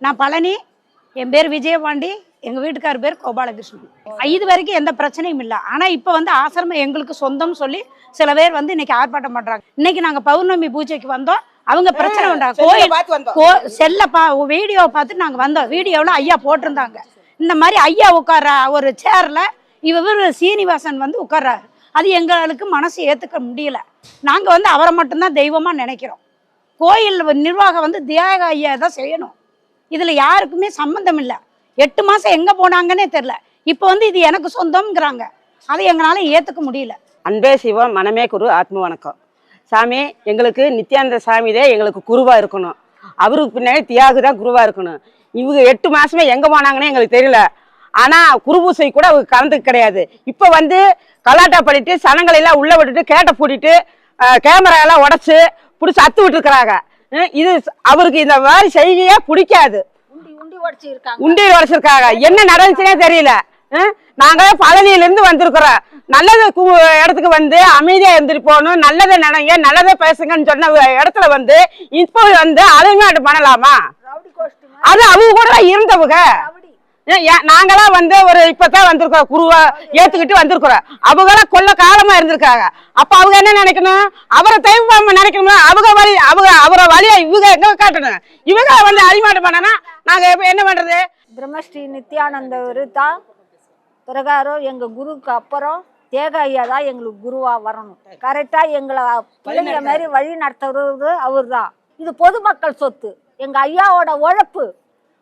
நான் பழனி, என் பேர் விஜயபாண்டி, எங்கள் வீட்டுக்கார் பேர் கோபாலகிருஷ்ணன். இது வரைக்கும் எந்த பிரச்சனையும் இல்லை. ஆனால் இப்போ வந்து ஆசிரமம் எங்களுக்கு சொந்தம் சொல்லி சில பேர் வந்து இன்னைக்கு ஆர்ப்பாட்டம் பண்ணுறாங்க. இன்னைக்கு நாங்கள் பௌர்ணமி பூஜைக்கு வந்தோம். அவங்க பிரச்சனை பண்ணுறாங்க. கோயில் வீடியோ பார்த்து நாங்கள் வந்தோம். வீடியோவில் ஐயா போட்டிருந்தாங்க. இந்த மாதிரி ஐயா உட்கார்ற ஒரு சேரில் இவர் சீனிவாசன் வந்து உட்கார்றாரு. அது எங்களுக்கு மனசு ஏற்றுக்க முடியல. நாங்கள் வந்து அவரை மட்டும்தான் தெய்வமாக நினைக்கிறோம். கோயில் நிர்வாகம் வந்து தியாக ஐயா தான் செய்யணும். இதில் யாருக்குமே சம்மந்தம் இல்லை. 8 மாதம் எங்கே போனாங்கன்னே தெரில. இப்போ வந்து இது எனக்கு சொந்தம்ங்கிறாங்க. அதை எங்களால் ஏற்றுக்க முடியல. அன்பே சிவம், மனமே குரு, ஆத்ம வணக்கம். சாமி, எங்களுக்கு நித்யானந்த சாமி தான் எங்களுக்கு குருவாக இருக்கணும். அவருக்கு பின்னாடி தியாகு தான் குருவாக இருக்கணும். இவங்க 8 மாதமே எங்கே போனாங்கன்னு எங்களுக்கு தெரியல. ஆனால் குருபூசை கூட அவங்க கலந்துக்கு கிடையாது. இப்போ வந்து கலாட்டா பண்ணிட்டு சனங்களெல்லாம் உள்ளே விட்டுட்டு கேட்டை பூட்டிட்டு கேமராயெல்லாம் உடச்சி பிடிச்சி அத்து விட்டுருக்குறாங்க. இது அவருக்கு இந்த மாதிரி செய்தியே பிடிக்காது. உண்டி உடைச்சிருக்காங்க. என்ன நடந்துச்சுன்னே தெரியல. நாங்க பழனியிலிருந்து வந்திருக்கிறோம். நல்லது இடத்துக்கு வந்து அமைதியா இருந்துட்டு போகணும், நல்லதை நினைங்க, நல்லதை பேசுங்கன்னு சொன்ன இடத்துல வந்து இப்போ வந்து அலைமாட்டு பண்ணலாமா? அது அவங்க கூட இருந்தவங்க. நாங்களாம் வந்து ஒரு இப்பதான் வந்திருக்கோம், குருவா ஏத்துக்கிட்டு வந்திருக்கிறோம். அவங்களாம் கொல்ல காலமா இருந்திருக்காங்க. அப்ப அவங்க என்ன நினைக்கணும்? அவரை தெய்வம் நினைக்கணும். அவங்க வழி அவரை வழியா இவங்க எங்க காட்டணும். இவங்க வந்து அடிமாட்டம் பண்ணனா நாங்க என்ன பண்றது? பிரம்மஸ்ரீ நித்யானந்தவர் தான் பிரகாரம் எங்க குருக்கு அப்புறம் தேக ஐயா தான் எங்களுக்கு குருவா வரணும். கரெக்டா எங்களை பிள்ளைங்க மாதிரி வழி நடத்துறது அவர் தான். இது பொதுமக்கள் சொத்து, எங்க ஐயாவோட உழைப்பு.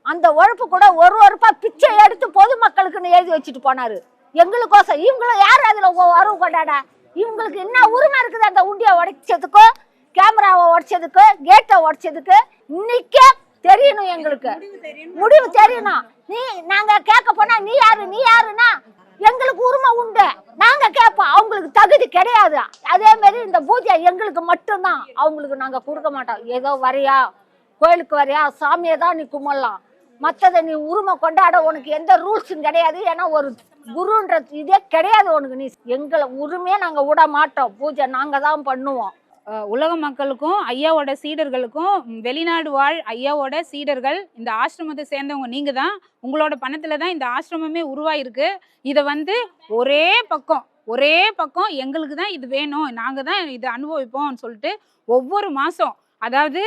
அந்த உழைப்பு கூட ஒரு ரூபாய் பிச்சை எடுத்து பொதுமக்களுக்குன்னு எழுதி வச்சுட்டு போனாரு. எங்களுக்கோசம் இவங்களை யார் அதுல உறவு கொண்டாடா? இவங்களுக்கு என்ன உரிமை இருக்குது? அந்த உண்டியை உடைச்சதுக்கு, கேமராவை உடைச்சதுக்கு, கேட்டை உடைச்சதுக்கு இன்னைக்கே தெரியணும். எங்களுக்கு முடிவு தெரியணும். நாங்க கேட்க போனா நீ யாருன்னா எங்களுக்கு உரிமை உண்டு, நாங்க கேட்போம். அவங்களுக்கு தகுதி கிடையாது. அதே மாதிரி இந்த பூஜை எங்களுக்கு மட்டும்தான், அவங்களுக்கு நாங்க கொடுக்க மாட்டோம். ஏதோ வரையா கோயிலுக்கு வரையா சாமியை தான் நீ கும்பிடலாம், மற்றதை நீ உரிமை கொண்டாட உனக்கு எந்த ரூல்ஸும் கிடையாது. ஏன்னா ஒரு குருன்ற இதே கிடையாது உனக்கு. நீ எங்களை உரிமையை நாங்க விட மாட்டோம். பூஜை நாங்க தான் பண்ணுவோம். உலக மக்களுக்கும் ஐயாவோட சீடர்களுக்கும், வெளிநாடு வாழ் ஐயாவோட சீடர்கள், இந்த ஆசிரமத்தை சேர்ந்தவங்க நீங்க தான். உங்களோட பணத்துல தான் இந்த ஆசிரமமே உருவாயிருக்கு. இதை வந்து ஒரே பக்கம் எங்களுக்கு தான் இது வேணும், நாங்க தான் இதை அனுபவிப்போம்னு சொல்லிட்டு ஒவ்வொரு மாசம், அதாவது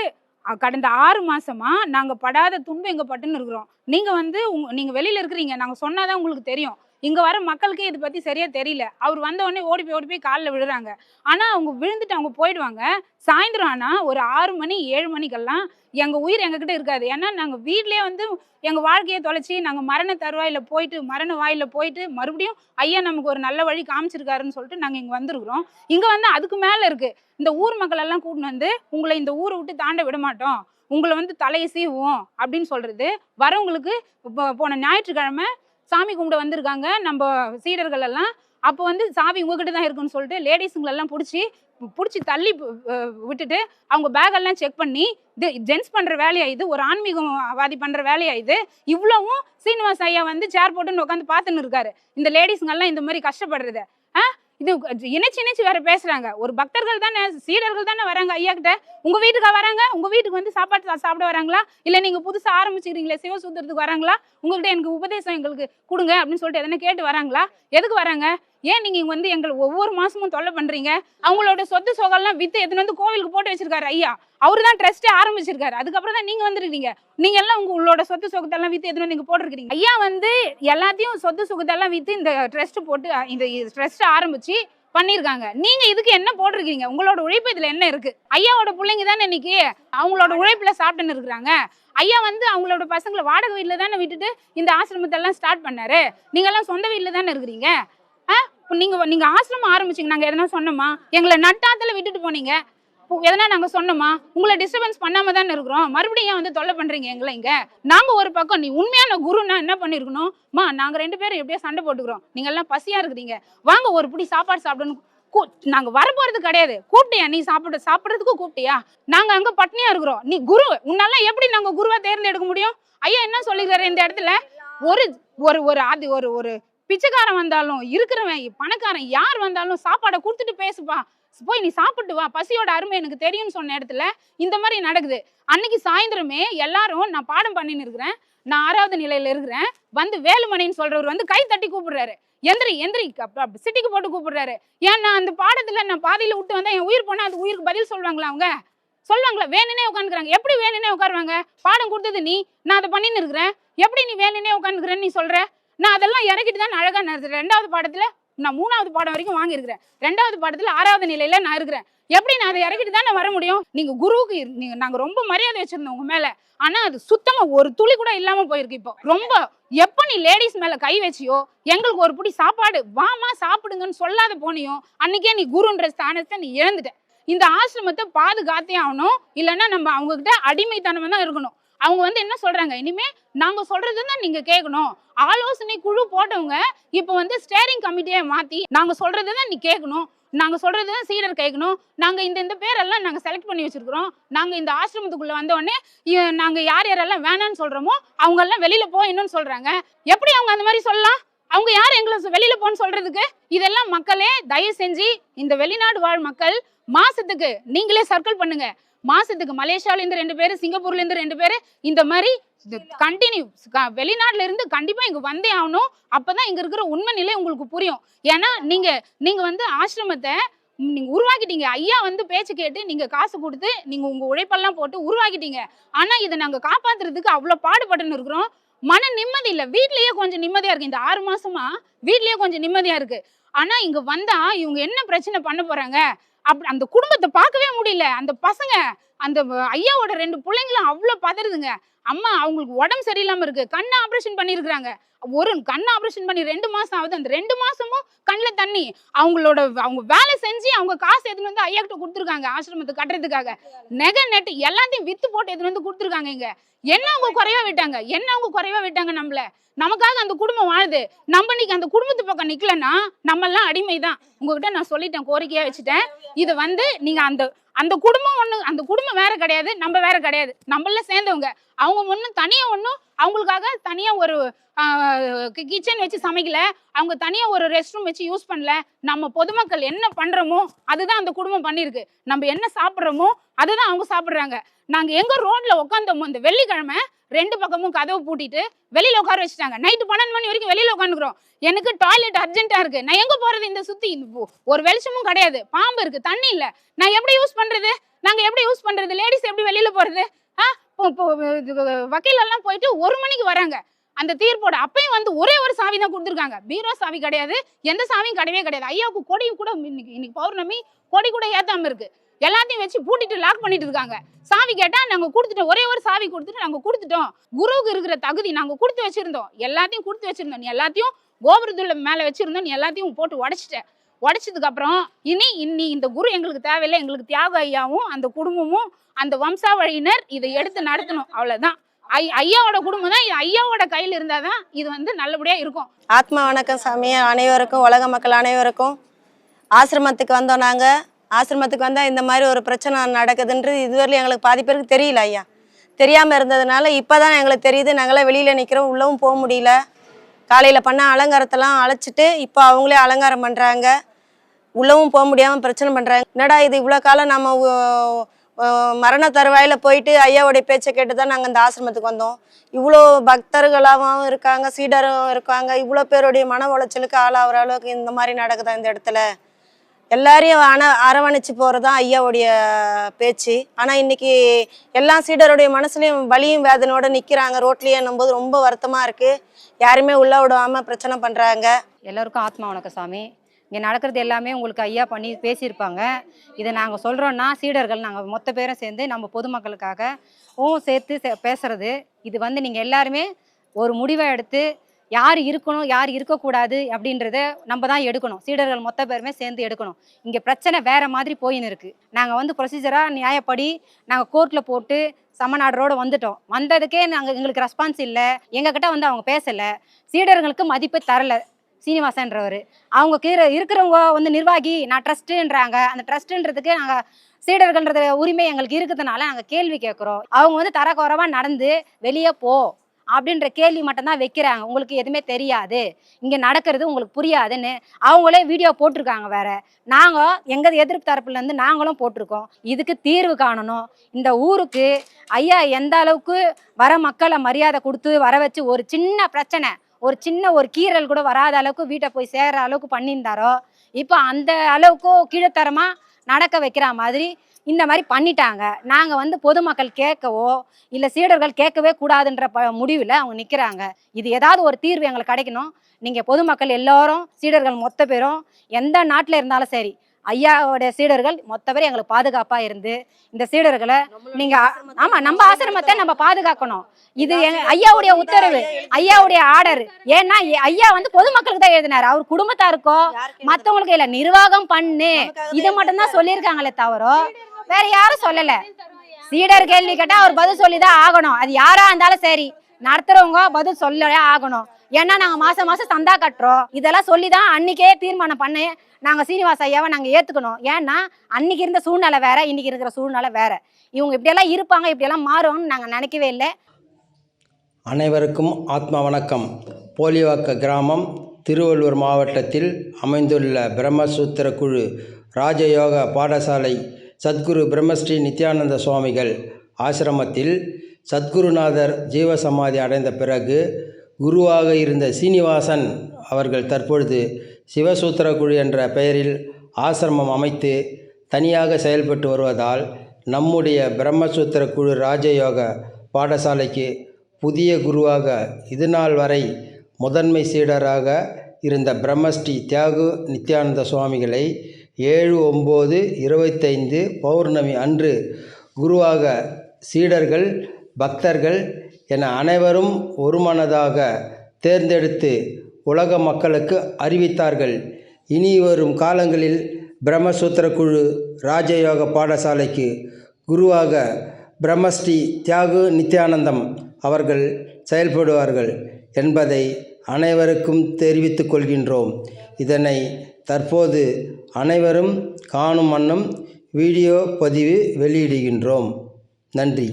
கடந்த 6 மாசமா நாங்க படாத துன்பம் எங்க பட்டுன்னு இருக்கிறோம். நீங்க வந்து நீங்க வெளியில இருக்கிறீங்க, நாங்க சொன்னாதான் உங்களுக்கு தெரியும். இங்க வர மக்களுக்கே இதை பத்தி சரியா தெரியல. அவர் வந்த உடனே ஓடி போய் காலில் விழுறாங்க. ஆனா அவங்க விழுந்துட்டு அவங்க போயிடுவாங்க. சாயந்தரம் ஆனா ஒரு 6 மணி 7 மணிக்கெல்லாம் எங்க உயிர் எங்ககிட்ட இருக்காது. ஏன்னா நாங்க வீட்லயே வந்து எங்க வாழ்க்கையை தொலைச்சி நாங்க மரண தருவாயில போயிட்டு, மரண வாயில போயிட்டு மறுபடியும் ஐயா நமக்கு ஒரு நல்ல வழி காமிச்சிருக்காருன்னு சொல்லிட்டு நாங்க இங்க வந்திருக்கிறோம். இங்க வந்து அதுக்கு மேல இருக்கு. இந்த ஊர் மக்கள் எல்லாம் கூட்டின்னு வந்து உங்களை இந்த ஊரை விட்டு தாண்ட விட மாட்டோம், உங்களை வந்து தலையை சீவுவோம் அப்படின்னு சொல்றது. வரவங்களுக்கு போன ஞாயிற்றுக்கிழமை சாமி கும்பிட வந்திருக்காங்க நம்ம சீடர்கள் எல்லாம். அப்போ வந்து சாவி உங்ககிட்ட தான் இருக்குன்னு சொல்லிட்டு லேடிஸுங்களெல்லாம் பிடிச்சி தள்ளி விட்டுட்டு அவங்க பேக்கெல்லாம் செக் பண்ணி, இது ஜென்ஸ் பண்ற வேலையா இது? ஒரு ஆன்மீகவாதி பண்ற வேலையா இது? இவ்வளவும் சீனிவாச ஐயா வந்து சேர் போட்டுன்னு உட்காந்து பார்த்துன்னு இருக்காரு. இந்த லேடிஸுங்கெல்லாம் இந்த மாதிரி கஷ்டப்படுறது இது இணைச்சு வேற பேசுறாங்க. ஒரு பக்தர்கள் தானே, சீடர்கள் தானே வராங்க ஐயா கிட்ட. உங்க வீட்டுக்கா வராங்க? உங்க வீட்டுக்கு வந்து சாப்பாடு சாப்பிட வராங்களா? இல்ல நீங்க புதுசா ஆரம்பிச்சுக்கிறீங்களே சிவசூத்திரத்துக்கு வராங்களா? உங்ககிட்ட எனக்கு உபதேசம் எங்களுக்கு கொடுங்க அப்படின்னு சொல்லிட்டு எதனா கேட்டு வராங்களா? எதுக்கு வராங்க? ஏன் நீங்க வந்து எங்களுக்கு ஒவ்வொரு மாசமும் தொல்லை பண்றீங்க? அவங்களோட சொத்து சொகெல்லாம் வித்து எதுன்னு வந்து கோவிலுக்கு போட்டு வச்சிருக்காரு ஐயா. அவரு தான் ட்ரஸ்டே ஆரம்பிச்சிருக்காரு. அதுக்கப்புறம் தான் நீங்க வந்துருக்கீங்க. நீங்க எல்லாம் உங்களோட சொத்து சுகத்தெல்லாம் வித்து எதுன்னு நீங்க போட்டிருக்கீங்க. ஐயா வந்து எல்லாத்தையும் சொத்து சுகத்தெல்லாம் வித்து இந்த ட்ரஸ்ட் போட்டு இந்த ட்ரஸ்ட் ஆரம்பிச்சு பண்ணிருக்காங்க. நீங்க இதுக்கு என்ன போட்டிருக்கீங்க? உங்களோட உழைப்பு இதுல என்ன இருக்கு? ஐயாவோட பிள்ளைங்க தானே இன்னைக்கு அவங்களோட உழைப்புல சாப்பிட்டுன்னு இருக்கிறாங்க. ஐயா வந்து அவங்களோட பசங்களை வாடகை வீட்டுல தானே விட்டுட்டு இந்த ஆசிரமத்தை எல்லாம் ஸ்டார்ட் பண்ணாரு. நீங்க எல்லாம் சொந்த வீட்டுல தானே இருக்கிறீங்க. நீங்க ஆசிரமம் ஆரம்பிச்சீங்க, நாங்க எதனா சொன்னோமா? எங்களை நட்டாத்துல விட்டுட்டு போனீங்க, எதனா நாங்க சொன்னோமா? உங்களை டிஸ்டர்பன்ஸ் பண்ணாம தானே இருக்கிறோம். மறுபடியும் ஏன் வந்து தொல்லை பண்றீங்க எங்களை இங்க? நாங்க ஒரு பக்கம், நீ உண்மையான குருன்னா என்ன பண்ணிருக்கணும்? நாங்க 2 பேரும் எப்படியோ சண்டை போட்டுக்கிறோம், நீங்க எல்லாம் பசியா இருக்கிறீங்க, வாங்க ஒரு பிடி சாப்பாடு சாப்பிடணும். நாங்க வரப்போறது கிடையாது. கூப்பிட்டியா? நீ சாப்பிடுறதுக்கு கூப்பிட்டியா? நாங்க அங்க பட்னியா இருக்கிறோம். நீ குரு, உன்னால எப்படி நாங்க குருவா தேர்ந்தெடுக்க முடியும்? ஐயா என்ன சொல்லிக்கிறாரு இந்த இடத்துல? ஒரு பிச்சைக்காரன் வந்தாலும், இருக்கிறவன் பணக்காரன் யார் வந்தாலும் சாப்பாடை கொடுத்துட்டு பேசுப்பா. போய் நீ சாப்பிட்டு வா, பசியோட அருமை எனக்கு தெரியும்னு சொன்ன இடத்துல இந்த மாதிரி நடக்குது. அன்னைக்கு சாயந்தரமே எல்லாரும் நான் பாடம் பண்ணின்னு இருக்கிறேன், நான் 6வது நிலையில இருக்கிறேன், வந்து வேலுமணின்னு சொல்றவர் வந்து கை தட்டி கூப்பிடுறாரு, எந்திரி எந்திரி சிட்டிக்கு போட்டு கூப்பிடுறாரு. ஏன் நான் அந்த பாடத்துல நான் பாதியில விட்டு வந்தா என் உயிர் போனா அது உயிருக்கு பதில் சொல்லுவாங்களா? அவங்க சொல்லுவாங்களா? வேணுனே உட்காந்துக்கிறாங்க. எப்படி வேணுனே உட்காருவாங்க? பாடம் கொடுத்தது நீ, நான் அதை பண்ணின்னு இருக்கிறேன், எப்படி நீ வேணுனே உட்காந்துக்கிறேன்னு நீ சொல்ற? நான் அதெல்லாம் இறக்கிட்டு தான் அழகா நடத்துறேன். 2வது பாடத்துல நான் 3வது பாடம் வரைக்கும் வாங்கியிருக்கிறேன், 2வது பாடத்துல 6வது நிலையில நான் இருக்கிறேன். எப்படி நான் அதை இறக்கிட்டு தானே வர முடியும்? நீங்க குருவுக்கு நாங்க ரொம்ப மரியாதை வச்சிருந்தோம் உங்க மேல, ஆனா அது சுத்தமா ஒரு துளி கூட இல்லாம போயிருக்கு. இப்போ ரொம்ப எப்ப நீ லேடிஸ் மேல கை வச்சியோ, எங்களுக்கு ஒரு புடி சாப்பாடு வாமா சாப்பிடுங்கன்னு சொல்லாத போனியோ, அன்னைக்கே நீ குருன்ற ஸ்தானத்தை நீ இழந்துட்ட. இந்த ஆசிரமத்தை பாதுகாத்தே ஆகணும், இல்லைன்னா நம்ம அவங்க கிட்ட அடிமைத்தனமா தான் இருக்கணும். அவங்க வந்து என்ன சொல்றாங்க, இனிமே நாங்க சொல்றதுதான் நீங்க கேட்கணும். ஆலோசனை குழு போட்டவங்க இப்ப வந்து ஸ்டேரிங் கமிட்டியை மாத்தி நாங்க சொல்றதுதான் நீ கேட்கணும், நாங்க சொல்றதுதான் சீடர் கேட்கணும், நாங்க இந்த பேரெல்லாம் நாங்க செலக்ட் பண்ணி வச்சிருக்கிறோம், நாங்க இந்த ஆசிரமத்துக்குள்ள வந்த உடனே நாங்க யார் யாரெல்லாம் வேணான்னு சொல்றோமோ அவங்க எல்லாம் வெளியில போயின்னு சொல்றாங்க. எப்படி அவங்க அந்த மாதிரி சொல்லலாம்? அவங்க யார் எங்களை வெளியில போன்னு சொல்றதுக்கு? இதெல்லாம் மக்களே தயவு செஞ்சு இந்த வெளிநாடு வாழ் மக்கள் மாசத்துக்கு நீங்களே சர்க்கிள் பண்ணுங்க. மாசத்துக்கு மலேசியால இருந்து 2 பேரு, சிங்கப்பூர்ல இருந்து 2 பேரு, இந்த மாதிரி கண்டினியூ வெளிநாட்டுல இருந்து கண்டிப்பா இங்க வந்தே ஆகணும். அப்பதான் இங்க இருக்கிற உண்மை நிலை உங்களுக்கு புரியும். ஏன்னா நீங்க வந்து ஆசிரமத்தை நீங்க உருவாக்கிட்டீங்க. ஐயா வந்து பேச்சு கேட்டு நீங்க காசு கொடுத்து நீங்க உங்க உழைப்பெல்லாம் போட்டு உருவாக்கிட்டீங்க. ஆனா இதை நாங்க காப்பாத்துறதுக்கு அவ்வளவு பாடுபட்டுன்னு இருக்கிறோம். மன நிம்மதி இல்ல. வீட்லயே கொஞ்சம் நிம்மதியா இருக்கு. இந்த 6 மாசமா வீட்லயே கொஞ்சம் நிம்மதியா இருக்கு. ஆனா இங்க வந்தா இவங்க என்ன பிரச்சனை பண்ண போறாங்க, அந்த குடும்பத்தை பார்க்கவே முடியல. அந்த பசங்க, அந்த ஐயாவோட 2 பிள்ளைங்களும் அவ்வளவு பதறுதுங்க. அம்மா அவங்களுக்கு உடம்பு சரியில்லாம இருக்கு, கண்ணு ஆபரேஷன் பண்ணிருக்காங்க. ஒரு கண்ணு ஆபரேஷன் பண்ணி 2 மாசம் ஆகுது. அந்த 2 மாசமும் கண்ணுல தண்ணி. அவங்க வேலை செஞ்சு அவங்க காசு எடுத்துன்னு வந்து ஐயா கிட்ட கொடுத்துருக்காங்க ஆசிரமத்துக்கு கட்டுறதுக்காக. நெகை நெட்டு எல்லாத்தையும் வித்து போட்டு எடுத்துன்னு வந்து கொடுத்துருக்காங்க. இங்க என்ன அவங்க குறைவா விட்டாங்க நம்மள? நமக்காக அந்த குடும்பம் வாழுது. நம்ம இன்னைக்கு அந்த குடும்பத்து பக்கம் நிக்கலன்னா நம்ம எல்லாம் அடிமைதான். உங்ககிட்ட நான் சொல்லிட்டேன், கோரிக்கையா வச்சுட்டேன். இது வந்து நீங்க அந்த குடும்பம் ஒண்ணு, அந்த குடும்பம் வேற கிடையாது, நம்ம வேற கிடையாது, நம்மள சேர்ந்தவங்க. அவங்க ஒன்னும் தனியா ஒன்னும் அவங்களுக்காக தனியா ஒரு கிச்சன் வச்சு சமைக்கல, அவங்க தனியா ஒரு ரெஸ்ட் ரூம் வச்சு யூஸ் பண்ணல. நம்ம பொதுமக்கள் என்ன பண்றோமோ அதுதான் அந்த குடும்பம் பண்ணிருக்கு. நம்ம என்ன சாப்பிட்றோமோ அதுதான் அவங்க சாப்பிடுறாங்க. நாங்க எங்க ரோட்ல உட்காந்தோமோ இந்த வெள்ளிக்கிழமை 2 பக்கமும் கதவு பூட்டிட்டு வெளியில உட்கார வச்சுட்டாங்க. நைட்டு 12 மணி வரைக்கும் வெளியில உட்காந்துக்கிறோம். எனக்கு டாய்லெட் அர்ஜென்ட்டா இருக்கு, நான் எங்க போறது? இந்த சுத்தி ஒரு வெளிச்சமும் கிடையாது, பாம்பு இருக்கு, தண்ணி இல்ல, நான் எப்படி யூஸ் பண்றது? நாங்க எப்படி யூஸ் பண்றது? லேடிஸ் எப்படி வெளியில போறது? வக்கீல் எல்லாம் போயிட்டு 1 மணிக்கு வராங்க அந்த தீர்ப்போட. அப்பயும் வந்து ஒரே ஒரு சாவி தான் கொடுத்துருக்காங்க, பீரோ சாவி கிடையாது, எந்த சாவியும் கிடையவே கிடையாது. ஐயாவுக்கு கொடி கூட இன்னைக்கு பௌர்ணமி, கொடி கூட ஏத்தாம இருக்கு. எல்லாத்தையும் வச்சு பூட்டிட்டு லாக் பண்ணிட்டு இருக்காங்க. சாவி கேட்டா நாங்க கொடுத்துட்டோம், ஒரே ஒரு சாவி கொடுத்துட்டு நாங்க கொடுத்துட்டோம். குருவுக்கு இருக்கிற தகுதி நாங்க கொடுத்து வச்சிருந்தோம், எல்லாத்தையும் கொடுத்து வச்சிருந்தோம். நீ எல்லாத்தையும் கோபுரத்துல மேல வச்சிருந்தோம், நீ எல்லாத்தையும் போட்டு உடைச்சிட்டேன். உடைச்சதுக்கு அப்புறம் இனி இந்த குரு எங்களுக்கு தேவையில்லை, எங்களுக்கு தியாக ஐயாவும் அந்த குடும்பமும் அந்த வம்சாவழியினர் இதை எடுத்து நடத்தணும், அவ்வளவுதான். ஐயாவோட குடும்பம் தான், ஐயாவோட கையில் இருந்தாதான் இது வந்து நல்லபடியா இருக்கும். ஆத்மா வணக்கம் சாமி. அனைவருக்கும், உலக மக்கள் அனைவருக்கும். ஆசிரமத்துக்கு வந்தோம். நாங்கள் ஆசிரமத்துக்கு வந்தால் இந்த மாதிரி ஒரு பிரச்சனை நடக்குதுன்றது இதுவரையிலும் எங்களுக்கு பாதி பேருக்கு தெரியல ஐயா. தெரியாமல் இருந்ததுனால இப்போ தான் எங்களுக்கு தெரியுது. நாங்களாம் வெளியில் நிற்கிறோம், உள்ளவும் போக முடியல. காலையில் பண்ண அலங்காரத்தெல்லாம் அழைச்சிட்டு இப்போ அவங்களே அலங்காரம் பண்ணுறாங்க, உள்ளவும் போக முடியாமல் பிரச்சனை பண்ணுறாங்க. என்னடா இது, இவ்வளோ காலம் நம்ம மரண தருவாயில் போயிட்டு ஐயாவுடைய பேச்சை கேட்டு தான் நாங்கள் இந்த ஆசிரமத்துக்கு வந்தோம். இவ்வளோ பக்தர்களாகவும் இருக்காங்க, சீடரும் இருக்காங்க, இவ்வளோ பேருடைய மன உளைச்சலுக்கு ஆளாகிற அளவுக்கு இந்த மாதிரி நடக்குதா இந்த இடத்துல? எல்லாரையும் அரவணைச்சு போகிறதான் ஐயாவுடைய பேச்சு. ஆனால் இன்னைக்கு எல்லா சீடருடைய மனசுலையும் வலியும் வேதனையோடு நிற்கிறாங்க ரோட்லேயே. போது ரொம்ப வருத்தமாக இருக்குது. யாருமே உள்ள விடாமல் பிரச்சனை பண்ணுறாங்க. எல்லோருக்கும் ஆத்மா வணக்கம் சாமி. இங்கே நடக்கிறது எல்லாமே உங்களுக்கு ஐயா பண்ணி பேசியிருப்பாங்க. இதை நாங்கள் சொல்கிறோன்னா சீடர்கள் நாங்கள் மொத்த பேரும் சேர்ந்து நம்ம பொதுமக்களுக்காகவும் சேர்த்து பேசுகிறது. இது வந்து நீங்கள் எல்லாருமே ஒரு முடிவை எடுத்து யார் இருக்கணும் யார் இருக்கக்கூடாது அப்படின்றத நம்ம தான் எடுக்கணும். சீடர்கள் மொத்த பேருமே சேர்ந்து எடுக்கணும். இங்கே பிரச்சனை வேறு மாதிரி போயின்னு இருக்குது. நாங்கள் வந்து ப்ரொசீஜராக நியாயப்படி நாங்கள் கோர்ட்டில் போட்டு சமநாடரோடு வந்துட்டோம். வந்ததுக்கே எங்களுக்கு ரெஸ்பான்ஸ் இல்லை, எங்ககிட்ட வந்து அவங்க பேசலை, சீடர்களுக்கு மதிப்பு தரலை. சீனிவாசன்றவர் அவங்க இருக்கிறவங்க வந்து நிர்வாகி, நான் ட்ரஸ்ட்டுன்றாங்க. அந்த ட்ரஸ்ட்டுன்றதுக்கு நாங்கள் சீடர்கள்ன்றது உரிமை எங்களுக்கு இருக்கிறதுனால நாங்கள் கேள்வி கேட்குறோம். அவங்க வந்து தரக்குறைவாக நடந்து வெளியே போ அப்படின்ற கேள்வி மட்டும்தான் வைக்கிறாங்க. உங்களுக்கு எதுவுமே தெரியாது, இங்கே நடக்கிறது உங்களுக்கு புரியாதுன்னு அவங்களே வீடியோ போட்டிருக்காங்க. வேற நாங்கள் எங்கள் எதிர்ப்பு தரப்புலேருந்து நாங்களும் போட்டிருக்கோம். இதுக்கு தீர்வு காணணும். இந்த ஊருக்கு ஐயா எந்த அளவுக்கு வர மக்களை மரியாதை கொடுத்து வர வச்சு ஒரு சின்ன பிரச்சனை, ஒரு கீறல் கூட வராத அளவுக்கு வீட்டை போய் சேர்ற அளவுக்கு பண்ணியிருந்தாரோ, இப்போ அந்த அளவுக்கு கீழ்த்தரமாக நடக்க வைக்கிற மாதிரி இந்த மாதிரி பண்ணிட்டாங்க. நாங்கள் பொதுமக்கள் கேட்கவோ இல்லை சீடர்கள் கேட்கவே கூடாதுன்ற முடிவில் அவங்க நிற்கிறாங்க. இது ஏதாவது ஒரு தீர்வு எங்களுக்கு கிடைக்கணும். நீங்கள் பொதுமக்கள் எல்லோரும் சீடர்கள் மொத்த பேரும் எந்த நாட்டில் இருந்தாலும் சரி, ஐயாவோடைய சீடர்கள் மொத்த பேரும் எங்களுக்கு பாதுகாப்பாக இருந்து இந்த சீடர்களை நீங்கள் ஆமாம் நம்ம ஆசிரமத்தை நம்ம பாதுகாக்கணும். இது ஐயாவுடைய உத்தரவு, ஐயாவுடைய ஆர்டர். ஏன்னா ஐயா பொதுமக்களுக்கு தான் எழுதினாரு, அவர் குடும்பத்தாருக்கோ மற்றவங்களுக்கு இல்லை, நிர்வாகம் பண்ணு இதை மட்டும்தான் சொல்லியிருக்காங்களே தவிர வேற யாரும் சொல்லல. சீடர் கேள்வி கேட்டா அவர் பதில் சொல்லிதான் ஆகணும். அது யாரா இருந்தாலும் சரி, நடத்துறவங்க பதில் சொல்லவே ஆகணும். ஏன்னா நாங்க மாசம் மாசம் சந்தா கட்டுறோம். இதெல்லாம் சொல்லிதான் அன்னைக்கே தீர்மானம் பண்ணி நாங்க சீனிவாச ஐயாவை நாங்க ஏத்துக்கணும். ஏன்னா அன்னைக்கு இருந்த சூழ்நிலை வேற, இன்னைக்கு இருக்கிற சூழ்நிலை வேற. இவங்க இப்படியெல்லாம் இருப்பாங்க, இப்படியெல்லாம் மாறுவாங்கன்னு நாங்க நினைக்கவே இல்லை. அனைவருக்கும் ஆத்மா வணக்கம். போலிவாக்க கிராமம், திருவள்ளூர் மாவட்டத்தில் அமைந்துள்ள பிரம்மசூத்திர குழு ராஜயோக பாடசாலை சத்குரு பிரம்மஸ்ரீ நித்யானந்த சுவாமிகள் ஆசிரமத்தில் சத்குருநாதர் ஜீவசமாதி அடைந்த பிறகு குருவாக இருந்த சீனிவாசன் அவர்கள் தற்பொழுது சிவசூத்திர குழு என்ற பெயரில் ஆசிரமம் அமைத்து தனியாக செயல்பட்டு வருவதால் நம்முடைய பிரம்மசூத்திர குழு ராஜயோக பாடசாலைக்கு புதிய குருவாக இதுநாள் வரை முதன்மை சீடராக இருந்த பிரம்மஸ்ரீ தியாகு நித்யானந்த சுவாமிகளை 7/9/25 பௌர்ணமி அன்று குருவாக சீடர்கள் பக்தர்கள் என அனைவரும் ஒருமனதாக தேர்ந்தெடுத்து உலக மக்களுக்கு அறிவித்தார்கள். இனி வரும் காலங்களில் பிரம்மசூத்திர குழு ராஜயோக பாடசாலைக்கு குருவாக பிரம்மஸ்ரீ தியாகு நித்யானந்தம் அவர்கள் செயல்படுவார்கள் என்பதை அனைவருக்கும் தெரிவித்துக் கொள்கின்றோம். இதனை தற்போது அனைவரும் காணும் வண்ணம் வீடியோ பதிவு வெளியிடுகின்றோம். நன்றி.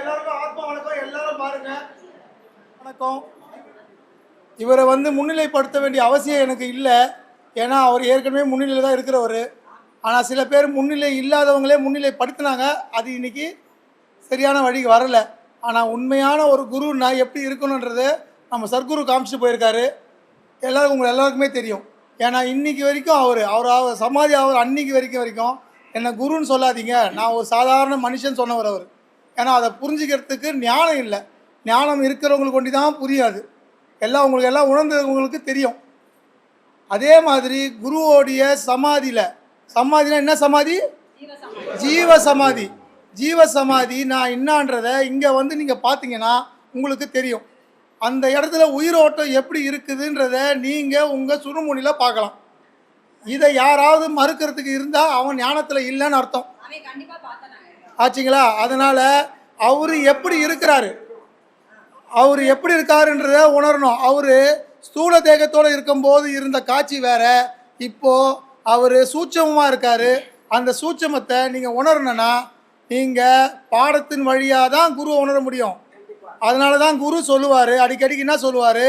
எல்லாருக்கும் ஆத்மா வணக்கம். எல்லாரும் பாருங்க. வணக்கம். இவரை முன்னிலைப்படுத்த வேண்டிய அவசியம் எனக்கு இல்லை. ஏன்னா அவர் ஏற்கனவே முன்னிலையில் தான் இருக்கிறவர். ஆனால் சில பேர் முன்னிலை இல்லாதவங்களே முன்னிலைப்படுத்தினாங்க. அது இன்னைக்கு சரியான வழிக்கு வரலை. ஆனால் உண்மையான ஒரு குருன்னா எப்படி இருக்கணுன்றது நம்ம சர்க்குரு காமிச்சிட்டு போயிருக்காரு. உங்கள் எல்லாருக்குமே தெரியும். ஏன்னா இன்னைக்கு வரைக்கும் அவர் சமாதி அன்னைக்கு வரைக்கும் என்னை குருன்னு சொல்லாதீங்க, நான் ஒரு சாதாரண மனுஷன் சொன்னவர் அவர். ஏன்னா அதை புரிஞ்சுக்கிறதுக்கு ஞானம் இல்லை. ஞானம் இருக்கிறவங்களுக்கு கொண்டு தான் புரியாது. உங்களுக்கு எல்லாம் உணர்ந்தவங்களுக்கு தெரியும். அதே மாதிரி குருவோடைய சமாதியில் சமாதினா என்ன சமாதி? ஜீவ சமாதி. ஜீவ சமாதி நான் என்னான்றதை இங்கே வந்து நீங்கள் பார்த்தீங்கன்னா உங்களுக்கு தெரியும். அந்த இடத்துல உயிரோட்டம் எப்படி இருக்குதுன்றத நீங்கள் உங்கள் சுடுமுனியில் பார்க்கலாம். இதை யாராவது மறுக்கிறதுக்கு இருந்தால் அவன் ஞானத்தில் இல்லைன்னு அர்த்தம் ஆச்சுங்களா? அதனால் அவர் எப்படி இருக்கிறாரு, அவர் எப்படி இருக்காருன்றத உணரணும். அவர் ஸ்தூல தேகத்தோடு இருக்கும்போது இருந்த காட்சி வேற, இப்போது அவர் சூட்சமமாக இருக்கார். அந்த சூட்சமத்தை நீங்கள் உணரணுன்னா நீங்கள் பாடத்தின் வழியாக தான் குருவை உணர முடியும். அதனால தான் குரு சொல்லுவார், அடிக்கடிக்கு என்ன சொல்லுவார்,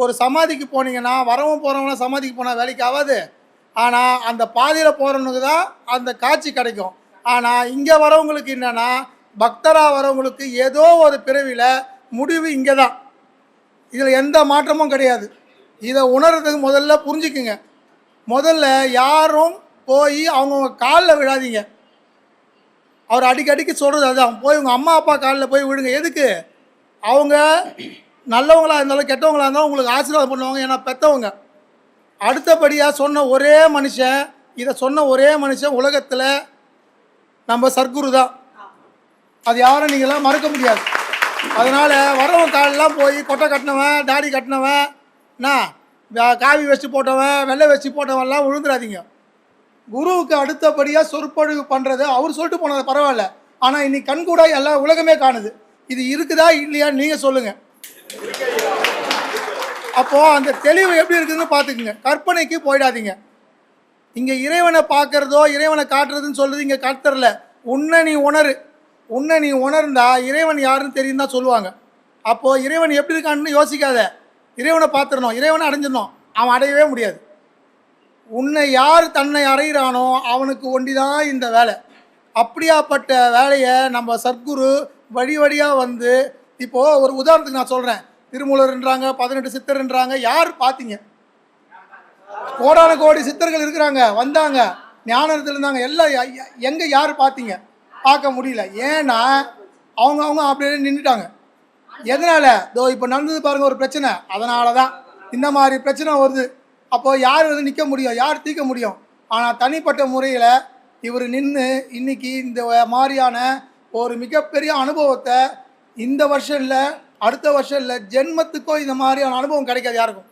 ஒரு சமாதிக்கு போனீங்கன்னா வரவும் போகிறவங்களாம் சமாதிக்கு போனால் வேலைக்கு ஆகாது. ஆனால் அந்த பாதையில் போகிறவனுக்கு தான் அந்த காட்சி கிடைக்கும். ஆனால் இங்கே வரவங்களுக்கு என்னென்னா, பக்தராக வரவங்களுக்கு ஏதோ ஒரு பிறவியில் முடிவு இங்கே தான். இதில் எந்த மாற்றமும் கிடையாது. இதை உணர்றதுக்கு முதல்ல புரிஞ்சுக்குங்க. முதல்ல யாரும் போய் அவங்கவுங்க காலில் விழாதீங்க. அவர் அடிக்கடிக்கு சொல்கிறது அதுதான், போய் உங்கள் அம்மா அப்பா காலில் போய் விழுங்க. எதுக்கு? அவங்க நல்லவங்களாக இருந்தாலும் கெட்டவங்களாக இருந்தாலும் உங்களுக்கு ஆசீர்வாதம் பண்ணுவாங்க, ஏன்னா பெற்றவங்க. அடுத்தபடியாக சொன்ன ஒரே மனுஷன், இதை சொன்ன ஒரே மனுஷன் உலகத்தில் நம்ம சர்க்குரு தான். அது யாரும் நீங்களாம் மறுக்க முடியாது. அதனால் வரவன் காலெலாம் போய் கொட்டை கட்டினவன், தாடி கட்டினவன், காவி வெஸ்ட் போட்டவன், வெள்ளை வெஸ்ட் போட்டவன்லாம் விழுந்துடாதீங்க. குருவுக்கு அடுத்தபடியாக சொற்பொழிவு பண்ணுறது அவர் சொல்லிட்டு போனது பரவாயில்ல. ஆனால் இன்னைக்கு கண்கூட எல்லா உலகமே காணுது. இது இருக்குதா இல்லையான்னு நீங்கள் சொல்லுங்கள். அப்போது அந்த தெளிவு எப்படி இருக்குதுன்னு பார்த்துக்குங்க. கற்பனைக்கு போயிடாதீங்க. இங்கே இறைவனை பார்க்குறதோ இறைவனை காட்டுறதுன்னு சொல்கிறது இங்கே காட்டுறல. உன்னை நீ உணரு. உன்னை நீ உணர்ந்தா இறைவன் யாருன்னு தெரியும் தான் சொல்லுவாங்க. அப்போது இறைவன் எப்படி இருக்கான்னு யோசிக்காத, இறைவனை பார்த்துடணும், இறைவனை அடைஞ்சிடணும். அவன் அடையவே முடியாது. உன்னை யார் தன்னை அடைகிறானோ அவனுக்கு ஒண்டி தான் இந்த வேலை. அப்படியாப்பட்ட வேலையை நம்ம சத்குரு வழி வழியாக வந்து, இப்போது ஒரு உதாரணத்துக்கு நான் சொல்கிறேன். திருமூலர்ன்றாங்க, 18 சித்தர்ன்றாங்க. யார் பார்த்தீங்க? கோடான கோடி சித்தர்கள் இருக்கிறாங்க, வந்தாங்க, ஞானத்தில் இருந்தாங்க. எல்லாம் எங்கே யார் பார்த்தீங்க? பார்க்க முடியல. ஏன்னா அவங்க அப்படியே நின்றுட்டாங்க. எதனால்? இதோ இப்போ நடந்தது பாருங்கள் ஒரு பிரச்சனை. அதனால தான் இந்த மாதிரி பிரச்சனை வருது. அப்போது யார் வந்து நிற்க முடியும், யார் தீர்க்க முடியும்? ஆனால் தனிப்பட்ட முறையில் இவர் நின்று இன்னைக்கு இந்த மாதிரியான ஒரு மிகப்பெரிய அனுபவத்தை இந்த வருஷம் இல்லை, அடுத்த வருஷம் இல்லை, ஜென்மத்துக்கும் இந்த மாதிரியான அனுபவம் கிடைக்காது யாருக்கும்.